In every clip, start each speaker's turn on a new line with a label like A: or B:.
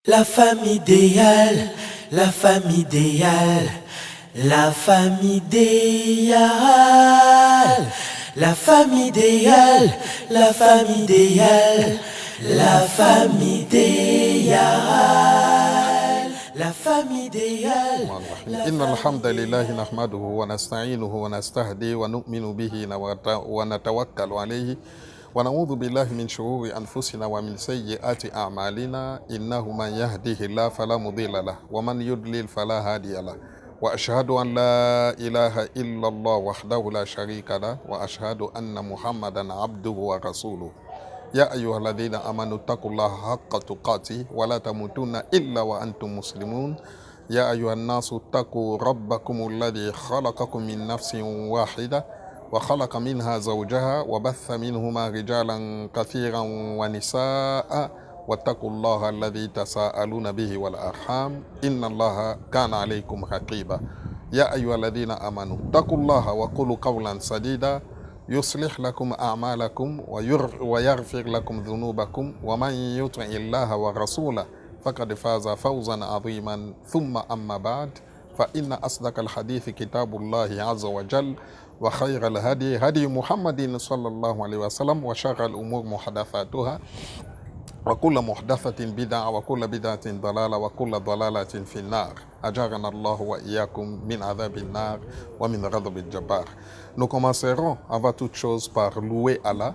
A: La femme idéale, la femme idéale, la femme idéale, la femme idéale, la femme idéale, la femme idéale, la femme idéale.
B: إن الحمد لله نحمده ونستعينه ونستهديه ونؤمن به ونتوكل عليه ونعوذ بالله من شرور أنفسنا ومن سيئات أعمالنا إنه من يهده الله فلا مضل له ومن يضلل فلا هادي له وأشهد أن لا إله إلا الله وحده لا شريك له وأشهد أن محمدا عبده ورسوله يا أيها الذين آمنوا اتقوا الله حق تقاته ولا تموتن إلا وأنتم مسلمون يا أيها الناس اتقوا ربكم الذي خلقكم من نفس واحدة وخلق منها زوجها وبث منهما رجالا كثيرا ونساء واتقوا الله الذي تساءلون به والأرحام إن الله كان عليكم رقيبا يا أيها الذين آمنوا اتقوا الله وقولوا قولا سديدا يصلح لكم أعمالكم ويغفر لكم ذنوبكم ومن يطع الله ورسوله فقد فاز فوزا عظيما ثم أما بعد فإن أصدق الحديث كتاب الله عز وجل وخير الهدي هدي محمد صلى الله عليه وسلم وشر الأمور محدثاتها وكل محدثة بدعة وكل بدعة ضلالة وكل ضلالة في النار أجارنا الله وإياكم من عذاب النار ومن غضب الجبار. Nous commencerons avant toute chose par louer Allah.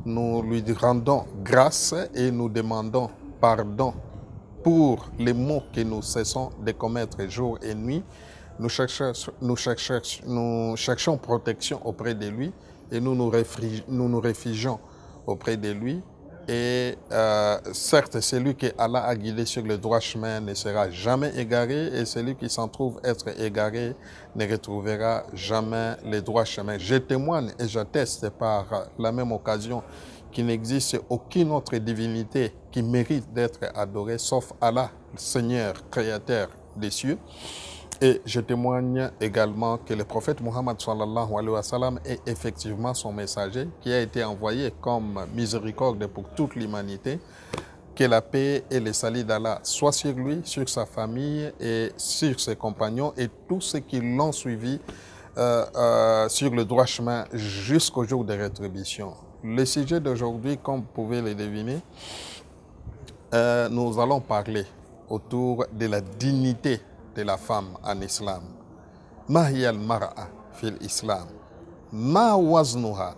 B: Nous lui rendons grâce et nous demandons pardon pour les maux que nous cessons de commettre jour et nuit. Nous cherchons protection auprès de lui et nous nous réfugions auprès de lui. Et certes, celui que Allah a guidé sur le droit chemin ne sera jamais égaré et celui qui s'en trouve être égaré ne retrouvera jamais le droit chemin. Je témoigne et j'atteste par la même occasion qu'il n'existe aucune autre divinité qui mérite d'être adorée sauf Allah, le Seigneur, créateur des cieux. Et je témoigne également que le prophète Muhammad sallallahu alayhi wa sallam est effectivement son messager qui a été envoyé comme miséricorde pour toute l'humanité. Que la paix et le salut d'Allah soient sur lui, sur sa famille et sur ses compagnons et tous ceux qui l'ont suivi sur le droit chemin jusqu'au jour de rétribution. Le sujet d'aujourd'hui, comme vous pouvez le deviner, nous allons parler autour de la dignité de la femme en islam. Ma hiya al-mar'a fil islam? Ma waznuha?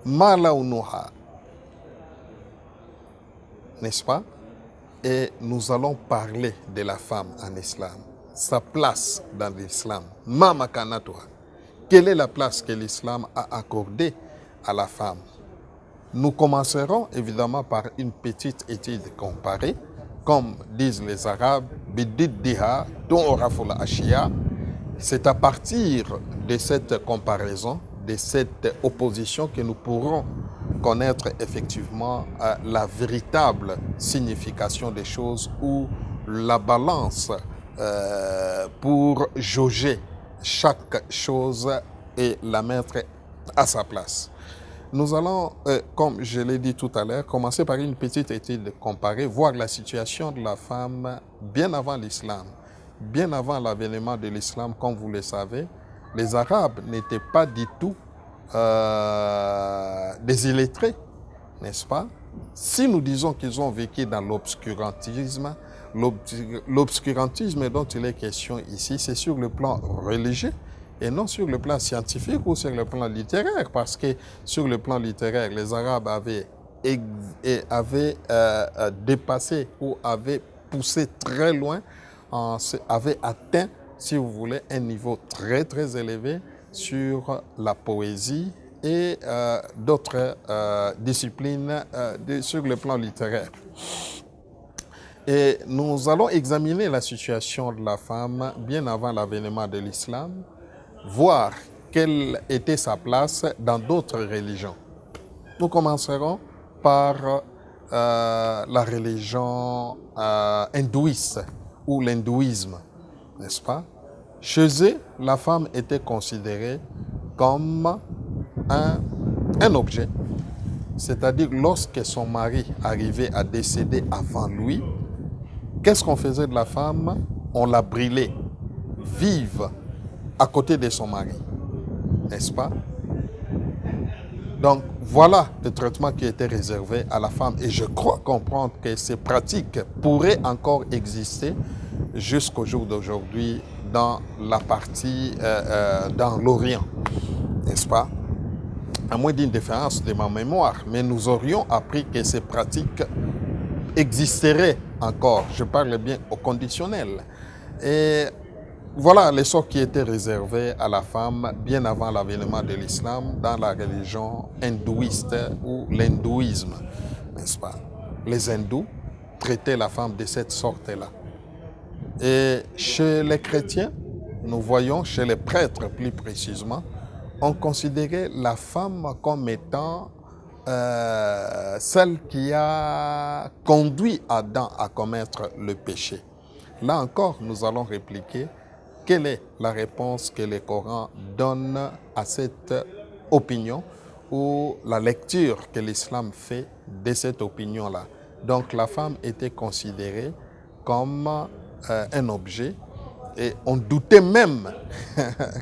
B: Ma lawnuha? N'est-ce pas? Et nous allons parler de la femme en islam. Sa place dans l'islam. Ma makanatuha? Quelle est la place que l'islam a accordée à la femme? Nous commencerons évidemment par une petite étude comparée. Comme disent les Arabes, bididdiha tu'raful ashiya. C'est à partir de cette comparaison, de cette opposition que nous pourrons connaître effectivement la véritable signification des choses ou la balance pour jauger chaque chose et la mettre à sa place. Nous allons, comme je l'ai dit tout à l'heure, commencer par une petite étude comparée, voir la situation de la femme bien avant l'islam. Bien avant l'avènement de l'islam, comme vous le savez, les Arabes n'étaient pas du tout des illettrés, n'est-ce pas? Si nous disons qu'ils ont vécu dans l'obscurantisme, l'obscurantisme dont il est question ici, c'est sur le plan religieux, et non sur le plan scientifique ou sur le plan littéraire, parce que sur le plan littéraire, les Arabes avaient dépassé ou avaient poussé très loin, avaient atteint, si vous voulez, un niveau très très élevé sur la poésie et d'autres disciplines sur le plan littéraire. Et nous allons examiner la situation de la femme bien avant l'avènement de l'islam, voir quelle était sa place dans d'autres religions. Nous commencerons par la religion hindouiste ou l'hindouisme, n'est-ce pas? Chez eux, la femme était considérée comme un objet, c'est-à-dire lorsque son mari arrivait à décéder avant lui, qu'est-ce qu'on faisait de la femme? On la brûlait vive à côté de son mari, n'est-ce pas? Donc voilà le traitement qui était réservé à la femme. Et je crois comprendre que ces pratiques pourraient encore exister jusqu'au jour d'aujourd'hui dans la partie, dans l'Orient, n'est-ce pas? À moins d'une différence de ma mémoire, mais nous aurions appris que ces pratiques existeraient encore. Je parle bien au conditionnel. Et voilà les sorts qui étaient réservés à la femme bien avant l'avènement de l'islam dans la religion hindouiste ou l'hindouisme, n'est-ce pas? Les hindous traitaient la femme de cette sorte-là. Et chez les chrétiens, nous voyons, chez les prêtres plus précisément, on considérait la femme comme étant celle qui a conduit Adam à commettre le péché. Là encore, nous allons répliquer quelle est la réponse que le Coran donne à cette opinion ou la lecture que l'islam fait de cette opinion-là. Donc la femme était considérée comme un objet et on doutait même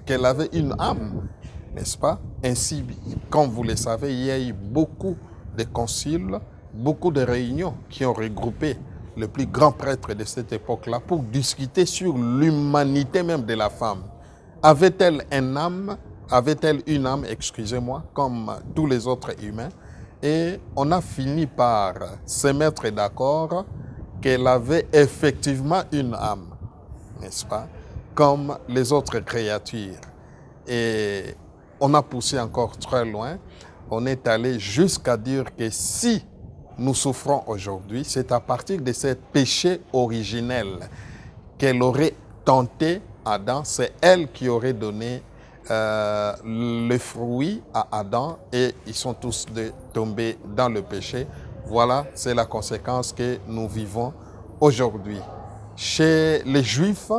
B: qu'elle avait une âme, n'est-ce pas? Ainsi, comme vous le savez, il y a eu beaucoup de conciles, beaucoup de réunions qui ont regroupé le plus grand prêtre de cette époque-là pour discuter sur l'humanité même de la femme. Avait-elle une âme, excusez-moi, comme tous les autres humains? Et on a fini par se mettre d'accord qu'elle avait effectivement une âme, n'est-ce pas? Comme les autres créatures. Et on a poussé encore très loin. On est allé jusqu'à dire que si nous souffrons aujourd'hui, c'est à partir de ce péché originel qu'elle aurait tenté Adam. C'est elle qui aurait donné le fruit à Adam et ils sont tous tombés dans le péché. Voilà, c'est la conséquence que nous vivons aujourd'hui. Chez les Juifs,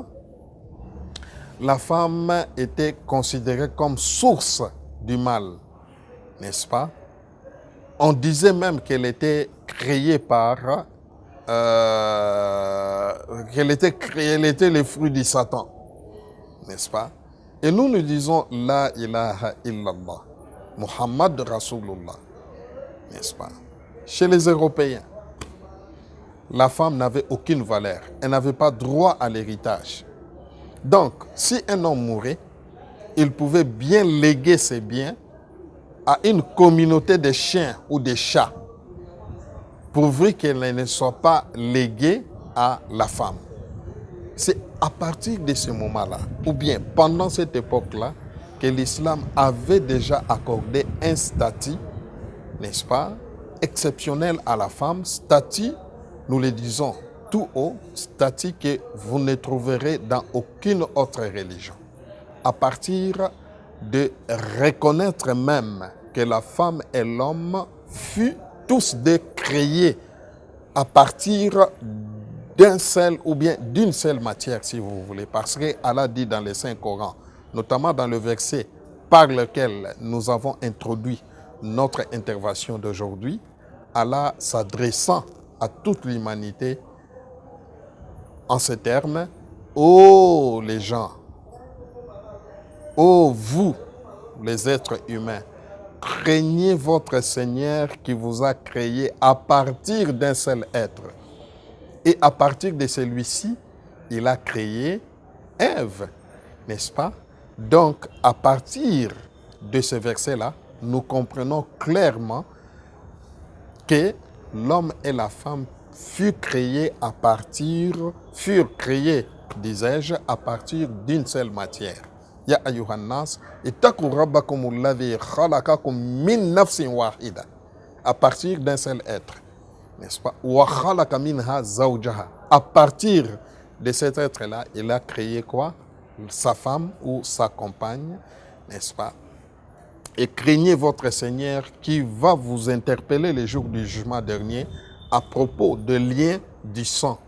B: la femme était considérée comme source du mal, n'est-ce pas? On disait même qu'elle était créée qu'elle était le fruit du Satan, n'est-ce pas? Et nous disons La ilaha illallah, Muhammad Rasulullah, n'est-ce pas? Chez les Européens, la femme n'avait aucune valeur, elle n'avait pas droit à l'héritage. Donc, si un homme mourait, il pouvait bien léguer ses biens à une communauté de chiens ou de chats, pourvu qu'elle ne soit pas léguée à la femme. C'est à partir de ce moment-là, ou bien pendant cette époque-là, que l'islam avait déjà accordé un statut, n'est-ce pas, exceptionnel à la femme, statut, nous le disons tout haut, statut que vous ne trouverez dans aucune autre religion. À partir de reconnaître même que la femme et l'homme furent tous deux créés à partir d'un seul ou bien d'une seule matière, si vous voulez. Parce qu'Allah dit dans le Saint-Coran, notamment dans le verset par lequel nous avons introduit notre intervention d'aujourd'hui, Allah s'adressant à toute l'humanité en ces termes, ô les gens, ô vous, les êtres humains, craignez votre Seigneur qui vous a créé à partir d'un seul être. Et à partir de celui-ci, il a créé Ève, n'est-ce pas? Donc, à partir de ce verset-là, nous comprenons clairement que l'homme et la femme furent créés, disais-je, à partir d'une seule matière. Ya ayyuhan nas, ittaqu rabbakum alladhi khalaqakum min nafsin wahida. À partir d'un seul être, n'est-ce pas? Wa khalaqa minha zawjaha. À partir de cet être-là, il a créé quoi? Sa femme ou sa compagne, n'est-ce pas? Et craignez votre Seigneur qui va vous interpeller le jour du jugement dernier à propos de liens du sang.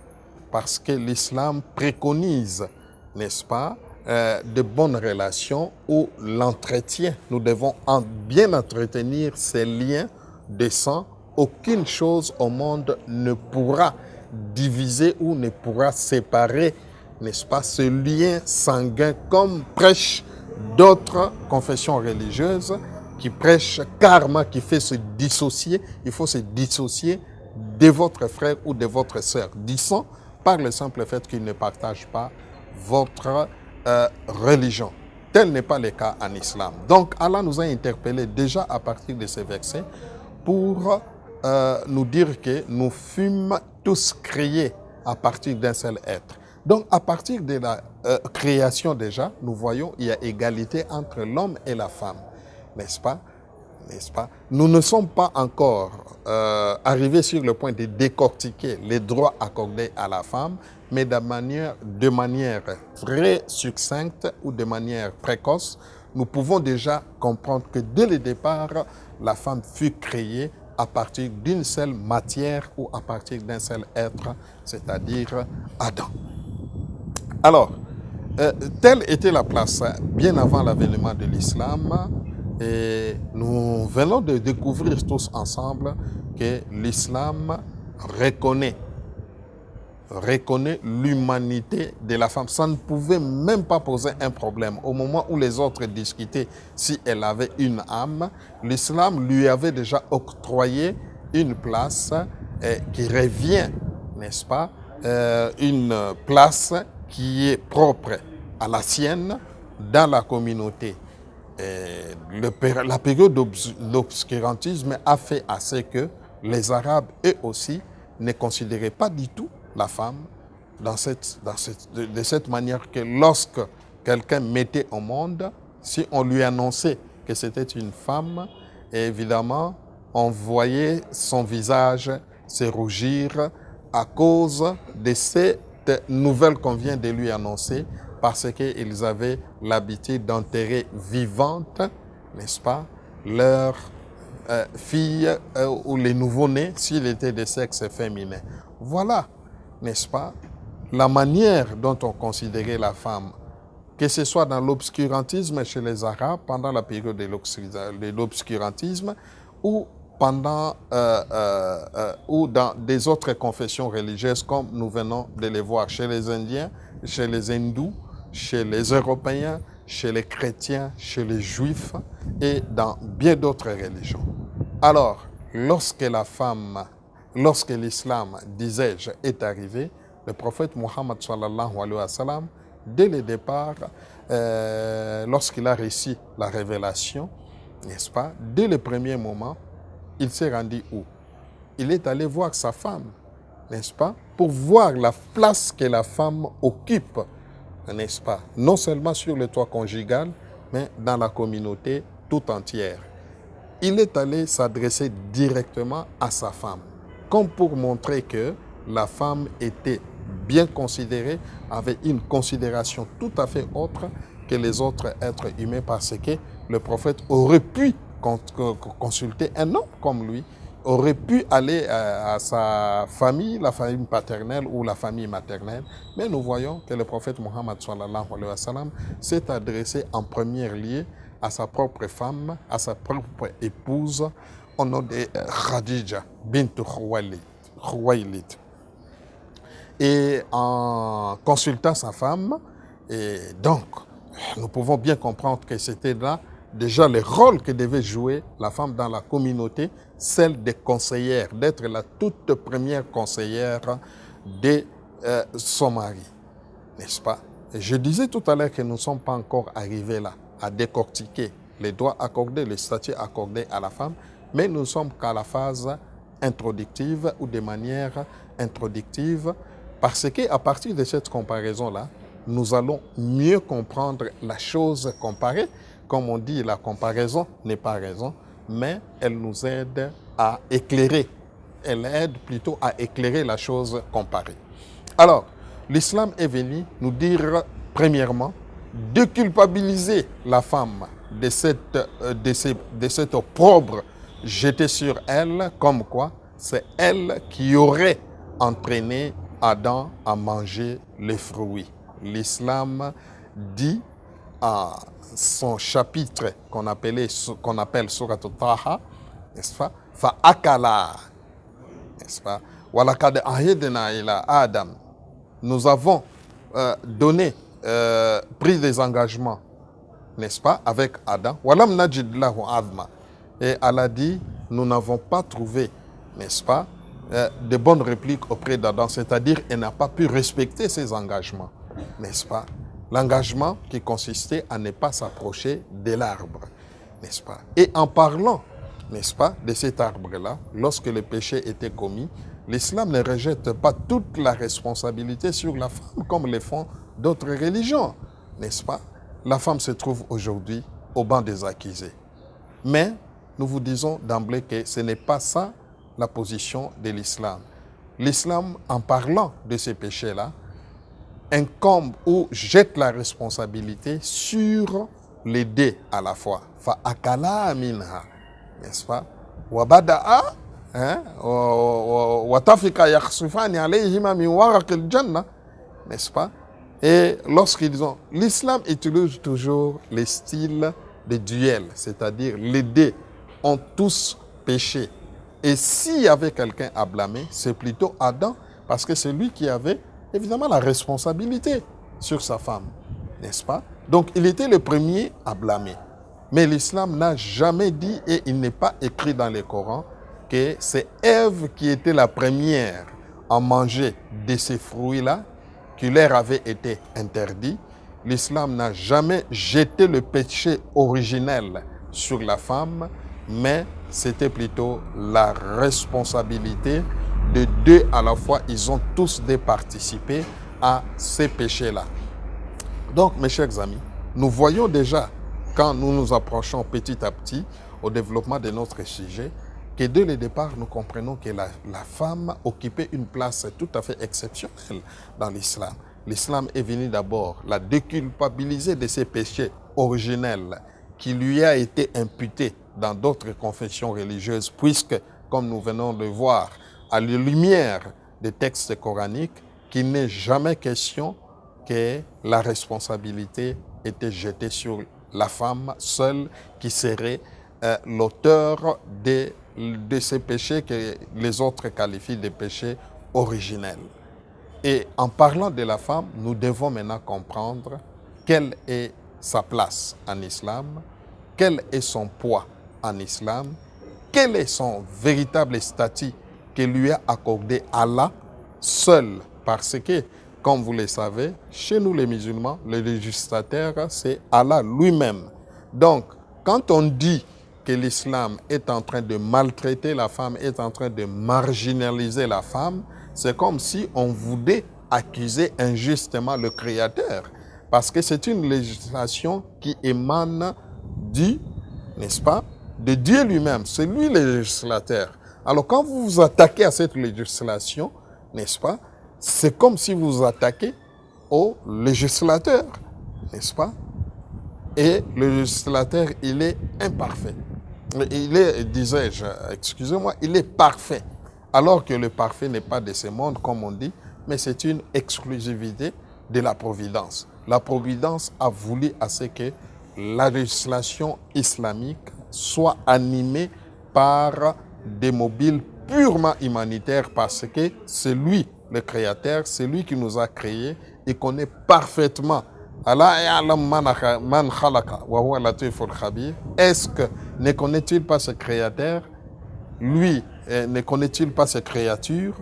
B: Parce que l'islam préconise, n'est-ce pas, de bonnes relations ou l'entretien. Nous devons bien entretenir ces liens de sang. Aucune chose au monde ne pourra diviser ou ne pourra séparer, n'est-ce pas, ce lien sanguin comme prêchent d'autres confessions religieuses qui prêchent karma, qui fait se dissocier. Il faut se dissocier de votre frère ou de votre sœur, disons par le simple fait qu'ils ne partagent pas votre religion. Tel n'est pas le cas en islam. Donc Allah nous a interpellés déjà à partir de ces versets pour nous dire que nous fûmes tous créés à partir d'un seul être. Donc à partir de la création déjà, nous voyons qu'il y a égalité entre l'homme et la femme, n'est-ce pas? N'est-ce pas? Nous ne sommes pas encore arrivés sur le point de décortiquer les droits accordés à la femme, mais de manière très succincte ou de manière précoce, nous pouvons déjà comprendre que dès le départ, la femme fut créée à partir d'une seule matière ou à partir d'un seul être, c'est-à-dire Adam. Alors, telle était la place bien avant l'avènement de l'islam. Et nous venons de découvrir tous ensemble que l'islam reconnaît l'humanité de la femme. Ça ne pouvait même pas poser un problème. Au moment où les autres discutaient si elle avait une âme, l'islam lui avait déjà octroyé une place qui revient, n'est-ce pas, une place qui est propre à la sienne dans la communauté. La période d'obscurantisme a fait à ce que les Arabes, eux aussi, ne considéraient pas du tout la femme de cette manière que lorsque quelqu'un mettait au monde, si on lui annonçait que c'était une femme, évidemment, on voyait son visage se rougir à cause de cette nouvelle qu'on vient de lui annoncer, parce qu'ils avaient l'habitude d'enterrer vivante, n'est-ce pas, leur fille ou les nouveau-nés s'il était de sexe féminin. Voilà, n'est-ce pas, la manière dont on considérait la femme, que ce soit dans l'obscurantisme chez les Arabes, pendant la période de l'obscurantisme, ou ou dans des autres confessions religieuses, comme nous venons de les voir chez les Indiens, chez les Hindous, chez les Européens, chez les chrétiens, chez les Juifs et dans bien d'autres religions. Alors, lorsque l'islam, disais-je, est arrivé, le prophète Mohammed sallallahu alayhi wa sallam, dès le départ, lorsqu'il a reçu la révélation, n'est-ce pas, dès le premier moment, il s'est rendu où? Il est allé voir sa femme, n'est-ce pas, pour voir la place que la femme occupe, n'est-ce pas, non seulement sur le toit conjugal, mais dans la communauté tout entière. Il est allé s'adresser directement à sa femme, comme pour montrer que la femme était bien considérée, avait une considération tout à fait autre que les autres êtres humains, parce que le prophète aurait pu consulter un homme comme lui, aurait pu aller à sa famille, la famille paternelle ou la famille maternelle, mais nous voyons que le prophète Mohammed sallallahu alayhi wa sallam s'est adressé en premier lieu à sa propre femme, à sa propre épouse, au nom de Khadija bint Khuwaylid. Et en consultant sa femme, et donc nous pouvons bien comprendre que c'était là déjà le rôle que devait jouer la femme dans la communauté, celle des conseillères, d'être la toute première conseillère de son mari, n'est-ce pas? Et je disais tout à l'heure que nous ne sommes pas encore arrivés là, à décortiquer les droits accordés, les statuts accordés à la femme, mais nous ne sommes qu'à la phase introductive ou de manière introductive, parce qu'à partir de cette comparaison-là, nous allons mieux comprendre la chose comparée. Comme on dit, la comparaison n'est pas raison, mais elle nous aide à éclairer. Elle aide plutôt à éclairer la chose comparée. Alors, l'islam est venu nous dire, premièrement, de culpabiliser la femme de cet opprobre jeté sur elle, comme quoi c'est elle qui aurait entraîné Adam à manger les fruits. L'islam dit à son chapitre qu'on appelle Surat al-Taha, n'est-ce pas, Fa'akala, n'est-ce pas, وَلَقَدْ أَهِدْنَا إِلَىٰ Adam. Nous avons pris des engagements, n'est-ce pas, avec Adam. وَلَمْ نَجِدْ لَهُ عَزْمًا. Et Allah dit, nous n'avons pas trouvé, n'est-ce pas, de bonnes répliques auprès d'Adam, c'est-à-dire il n'a pas pu respecter ses engagements, n'est-ce pas? L'engagement qui consistait à ne pas s'approcher de l'arbre, n'est-ce pas? Et en parlant, n'est-ce pas, de cet arbre-là, lorsque le péché était commis, l'islam ne rejette pas toute la responsabilité sur la femme comme le font d'autres religions, n'est-ce pas? La femme se trouve aujourd'hui au banc des accusés. Mais nous vous disons d'emblée que ce n'est pas ça la position de l'islam. L'islam, en parlant de ces péchés-là, incombe ou jette la responsabilité sur les deux à la fois. Fa'akala minha, n'est-ce pas? Wa bada'a wa tafika yakhsifani alayhima min waraqil janna, n'est-ce pas? Et lorsqu'ils ont... L'islam utilise toujours les styles de duel, c'est-à-dire les deux ont tous péché. Et s'il y avait quelqu'un à blâmer, c'est plutôt Adam, parce que c'est lui qui avait évidemment la responsabilité sur sa femme, n'est-ce pas? Donc il était le premier à blâmer. Mais l'islam n'a jamais dit, et il n'est pas écrit dans le Coran, que c'est Ève qui était la première à manger de ces fruits-là, qui leur avait été interdit. L'islam n'a jamais jeté le péché originel sur la femme, mais c'était plutôt la responsabilité de deux à la fois. Ils ont tous participé à ces péchés-là. Donc, mes chers amis, nous voyons déjà, quand nous nous approchons petit à petit au développement de notre sujet, que dès le départ, nous comprenons que la femme occupait une place tout à fait exceptionnelle dans l'islam. L'islam est venu d'abord la déculpabiliser de ses péchés originels qui lui a été imputé dans d'autres confessions religieuses, puisque, comme nous venons de voir, à la lumière des textes coraniques, qu'il n'est jamais question que la responsabilité était jetée sur la femme seule qui serait l'auteur de ces péchés que les autres qualifient de péchés originels. Et en parlant de la femme, nous devons maintenant comprendre quelle est sa place en islam, quel est son poids en islam, quel est son véritable statut que lui a accordé Allah seul. Parce que, comme vous le savez, chez nous les musulmans, le législateur, c'est Allah lui-même. Donc, quand on dit que l'islam est en train de maltraiter la femme, est en train de marginaliser la femme, c'est comme si on voulait accuser injustement le Créateur. Parce que c'est une législation qui émane du, n'est-ce pas, de Dieu lui-même. C'est lui le législateur. Alors quand vous vous attaquez à cette législation, n'est-ce pas, c'est comme si vous vous attaquez au législateur, n'est-ce pas? Et le législateur, il est imparfait. Il est, disais-je, excusez-moi, il est parfait. Alors que le parfait n'est pas de ce monde, comme on dit, mais c'est une exclusivité de la providence. La providence a voulu à ce que la législation islamique soit animée par des mobiles purement humanitaires, parce que c'est lui, le Créateur, c'est lui qui nous a créés et connaît parfaitement. Est-ce que ne connaît-il pas ce Créateur? Lui, ne connaît-il pas ces créatures?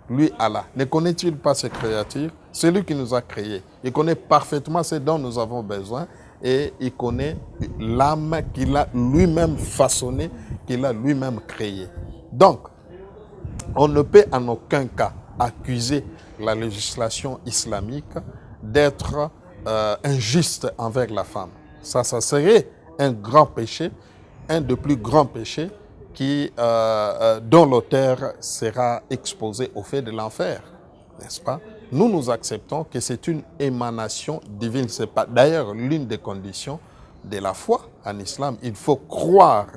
B: Lui, Allah, ne connaît-il pas ces créatures? C'est lui qui nous a créés. Il connaît parfaitement ce dont nous avons besoin et il connaît l'âme qu'il a lui-même façonnée, qu'il a lui-même créée. Donc, on ne peut en aucun cas accuser la législation islamique d'être injuste envers la femme. Ça serait un grand péché, un des plus grands péchés dont l'auteur sera exposé au fait de l'enfer, n'est-ce pas? Nous acceptons que c'est une émanation divine. C'est pas d'ailleurs l'une des conditions de la foi en islam. Il faut croire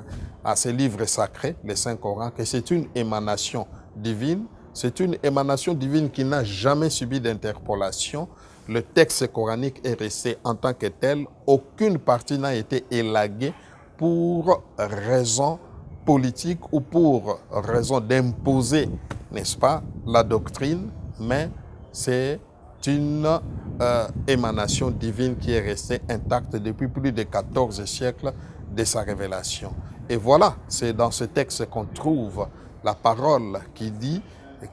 B: à ces livres sacrés, les Saint-Coran, que c'est une émanation divine. C'est une émanation divine qui n'a jamais subi d'interpolation. Le texte coranique est resté en tant que tel. Aucune partie n'a été élaguée pour raison politique ou pour raison d'imposer, n'est-ce pas, la doctrine, mais c'est une émanation divine qui est restée intacte depuis plus de 14 siècles de sa révélation. Et voilà, c'est dans ce texte qu'on trouve la parole qui dit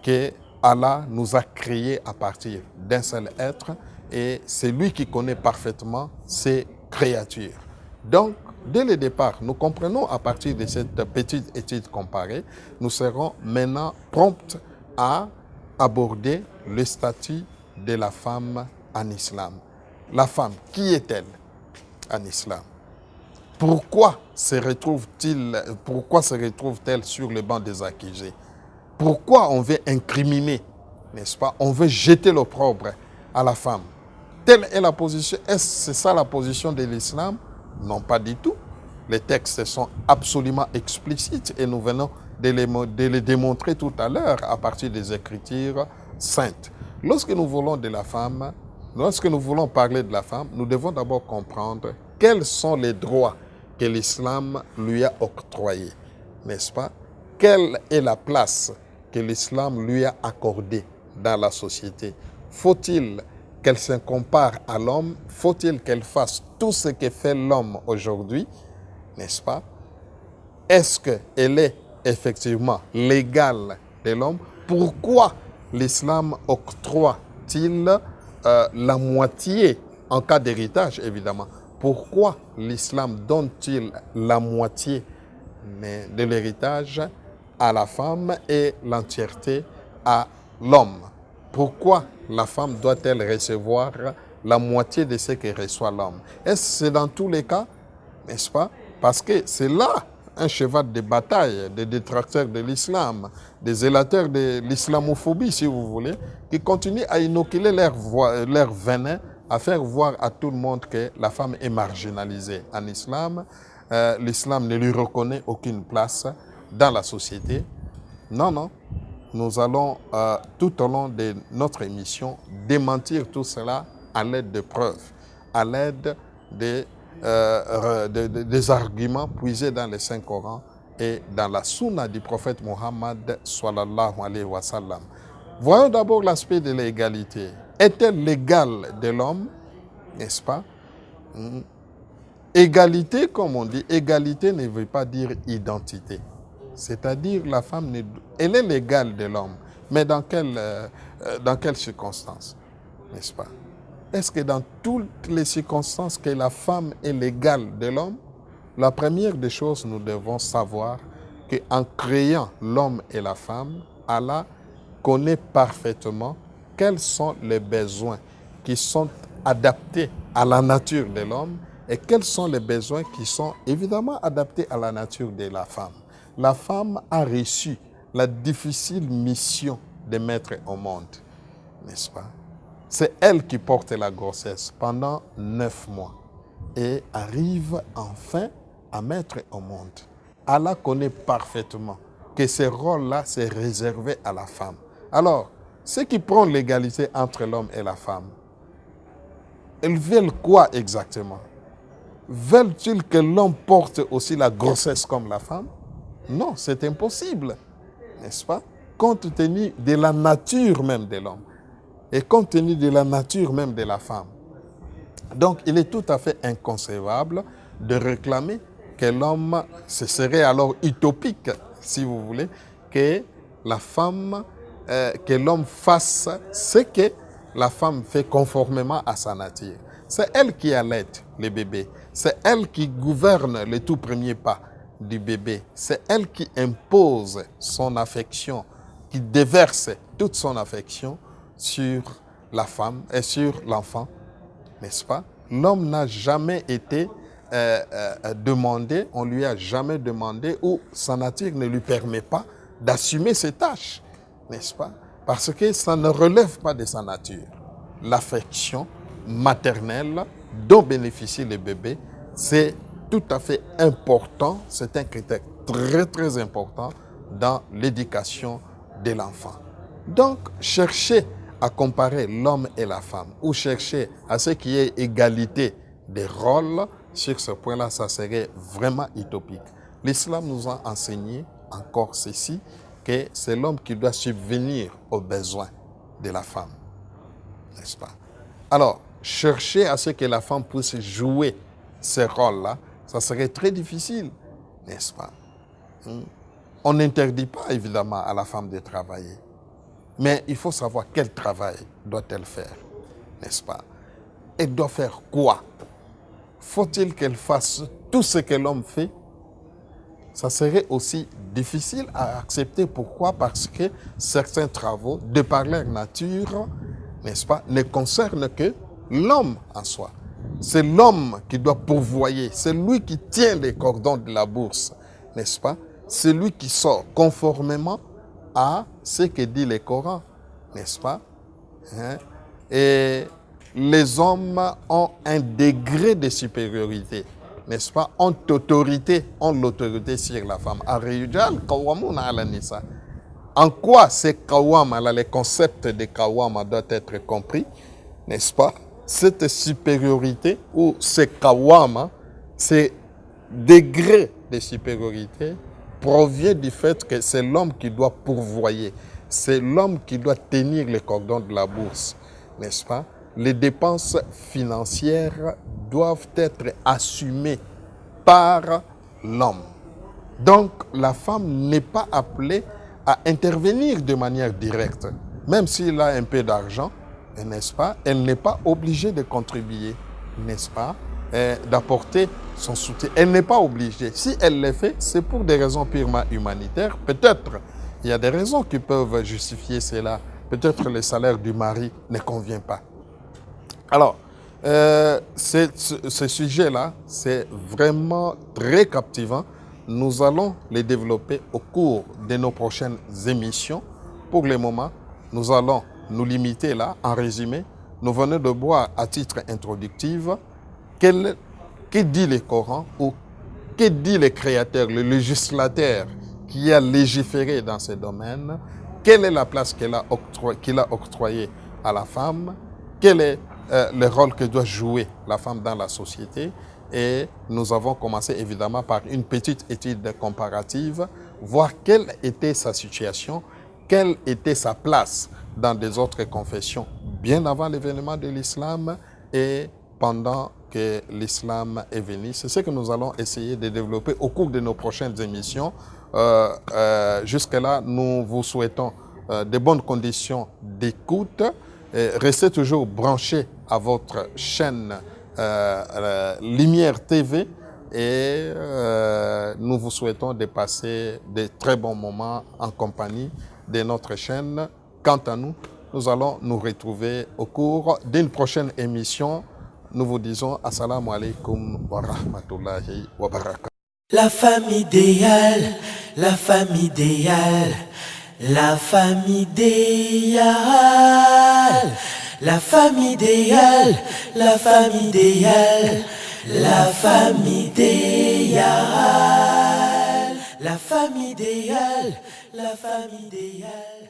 B: que Allah nous a créés à partir d'un seul être et c'est lui qui connaît parfaitement ses créatures. Donc, dès le départ, nous comprenons à partir de cette petite étude comparée, nous serons maintenant prompts à aborder le statut de la femme en islam. La femme, qui est-elle en islam? Pourquoi se retrouve-t-elle sur le banc des accusés? Pourquoi on veut incriminer, n'est-ce pas? On veut jeter l'opprobre à la femme. Telle est la position. Est-ce que c'est ça la position de l'islam? Non, pas du tout. Les textes sont absolument explicites et nous venons de les démontrer tout à l'heure à partir des Écritures saintes. Lorsque nous voulons parler de la femme, nous devons d'abord comprendre quels sont les droits que l'islam lui a octroyés, n'est-ce pas? Quelle est la place que l'islam lui a accordée dans la société? Faut-il qu'elle se compare à l'homme? Faut-il qu'elle fasse tout ce que fait l'homme aujourd'hui, n'est-ce pas? Est-ce qu'elle est effectivement l'égale de l'homme? Pourquoi l'islam octroie-t-il la moitié en cas d'héritage, évidemment? Pourquoi l'islam donne-t-il la moitié de l'héritage à la femme et l'entièreté à l'homme? Pourquoi la femme doit-elle recevoir la moitié de ce que reçoit l'homme? Est-ce que c'est dans tous les cas, n'est-ce pas? Parce que c'est là un cheval de bataille des détracteurs de l'islam, des zélateurs de l'islamophobie, si vous voulez, qui continuent à inoculer leur venin, à faire voir à tout le monde que la femme est marginalisée. En islam, l'islam ne lui reconnaît aucune place dans la société. Non, non. Nous allons, tout au long de notre émission, démentir tout cela à l'aide de preuves, à l'aide des arguments puisés dans le Saint-Coran et dans la sunna du prophète Mohammed sallallahu alayhi wa sallam. Voyons d'abord l'aspect de l'égalité. Est-elle l'égale de l'homme, n'est-ce pas? Égalité, comme on dit, égalité ne veut pas dire identité. C'est-à-dire la femme, elle est l'égale de l'homme. Mais dans quelles circonstances, n'est-ce pas? Est-ce que dans toutes les circonstances que la femme est l'égale de l'homme? La première des choses, nous devons savoir qu'en créant l'homme et la femme, Allah connaît parfaitement quels sont les besoins qui sont adaptés à la nature de l'homme et quels sont les besoins qui sont évidemment adaptés à la nature de la femme. La femme a reçu la difficile mission de mettre au monde, n'est-ce pas? C'est elle qui porte la grossesse pendant 9 mois et arrive enfin à mettre au monde. Allah connaît parfaitement que ce rôle-là, c'est réservé à la femme. Alors, ceux qui prennent l'égalité entre l'homme et la femme, ils veulent quoi exactement? Veulent-ils que l'homme porte aussi la grossesse comme la femme? Non, c'est impossible, n'est-ce pas? Compte tenu de la nature même de l'homme et compte tenu de la nature même de la femme. Donc, il est tout à fait inconcevable de réclamer que l'homme, ce serait alors utopique, si vous voulez, que la femme, que l'homme fasse ce que la femme fait conformément à sa nature. C'est elle qui allaite le bébé, c'est elle qui gouverne les tout premiers pas du bébé, c'est elle qui impose son affection, qui déverse toute son affection sur la femme et sur l'enfant, n'est-ce pas? L'homme n'a jamais été demandé, on lui a jamais demandé ou sa nature ne lui permet pas d'assumer ses tâches, n'est-ce pas? Parce que ça ne relève pas de sa nature. L'affection maternelle dont bénéficie le bébé, c'est tout à fait important, c'est un critère très très important dans l'éducation de l'enfant. Donc, chercher à comparer l'homme et la femme ou chercher à ce qu'il y ait égalité des rôles, sur ce point-là, ça serait vraiment utopique. l'islam nous a enseigné encore ceci, que c'est l'homme qui doit subvenir aux besoins de la femme, n'est-ce pas? Alors, chercher à ce que la femme puisse jouer ce rôle-là, ça serait très difficile, n'est-ce pas? On n'interdit pas évidemment à la femme de travailler, mais il faut savoir quel travail doit-elle faire, n'est-ce pas? Elle doit faire quoi? Faut-il qu'elle fasse tout ce que l'homme fait? Ça serait aussi difficile à accepter. Pourquoi? Parce que certains travaux, de par leur nature, n'est-ce pas, ne concernent que l'homme en soi. C'est l'homme qui doit pourvoyer, c'est lui qui tient les cordons de la bourse, n'est-ce pas? C'est lui qui sort conformément à ce que dit le Coran, n'est-ce pas? Et les hommes ont un degré de supériorité, n'est-ce pas? Ont l'autorité sur la femme. En quoi ces kawama, le concept de kawama doit être compris, n'est-ce pas? Cette supériorité ou ce kawama, ces degrés de supériorité provient du fait que c'est l'homme qui doit pourvoyer, c'est l'homme qui doit tenir les cordons de la bourse, n'est-ce pas? Les dépenses financières doivent être assumées par l'homme. Donc, la femme n'est pas appelée à intervenir de manière directe. Même s'il a un peu d'argent, n'est-ce pas, elle n'est pas obligée de contribuer, n'est-ce pas, d'apporter son soutien. Elle n'est pas obligée. Si elle le fait, c'est pour des raisons purement humanitaires. Peut-être, il y a des raisons qui peuvent justifier cela. Peut-être le salaire du mari ne convient pas. Alors, ce sujet-là, c'est vraiment très captivant. Nous allons les développer au cours de nos prochaines émissions. Pour le moment, nous allons nous limiter là, en résumé. Nous venons de voir à titre introductif que dit le Coran ou que dit le Créateur, le législateur qui a légiféré dans ce domaine, quelle est la place qu'il a octroyée à la femme, quel est le rôle que doit jouer la femme dans la société. Et nous avons commencé évidemment par une petite étude comparative, voir quelle était sa situation, quelle était sa place dans des autres confessions bien avant l'événement de l'islam et pendant que l'islam est venu. C'est ce que nous allons essayer de développer au cours de nos prochaines émissions. Jusque-là, nous vous souhaitons de bonnes conditions d'écoute. Restez toujours branchés à votre chaîne Lumière TV et nous vous souhaitons de passer de très bons moments en compagnie de notre chaîne. Quant à nous, nous allons nous retrouver au cours d'une prochaine émission. Nous vous disons assalamu alaikum wa rahmatullahi wa barakatuh.
A: La femme idéale, la femme idéale, la femme idéale, la femme idéale, la femme idéale, la femme idéale, la femme idéale, la femme idéale.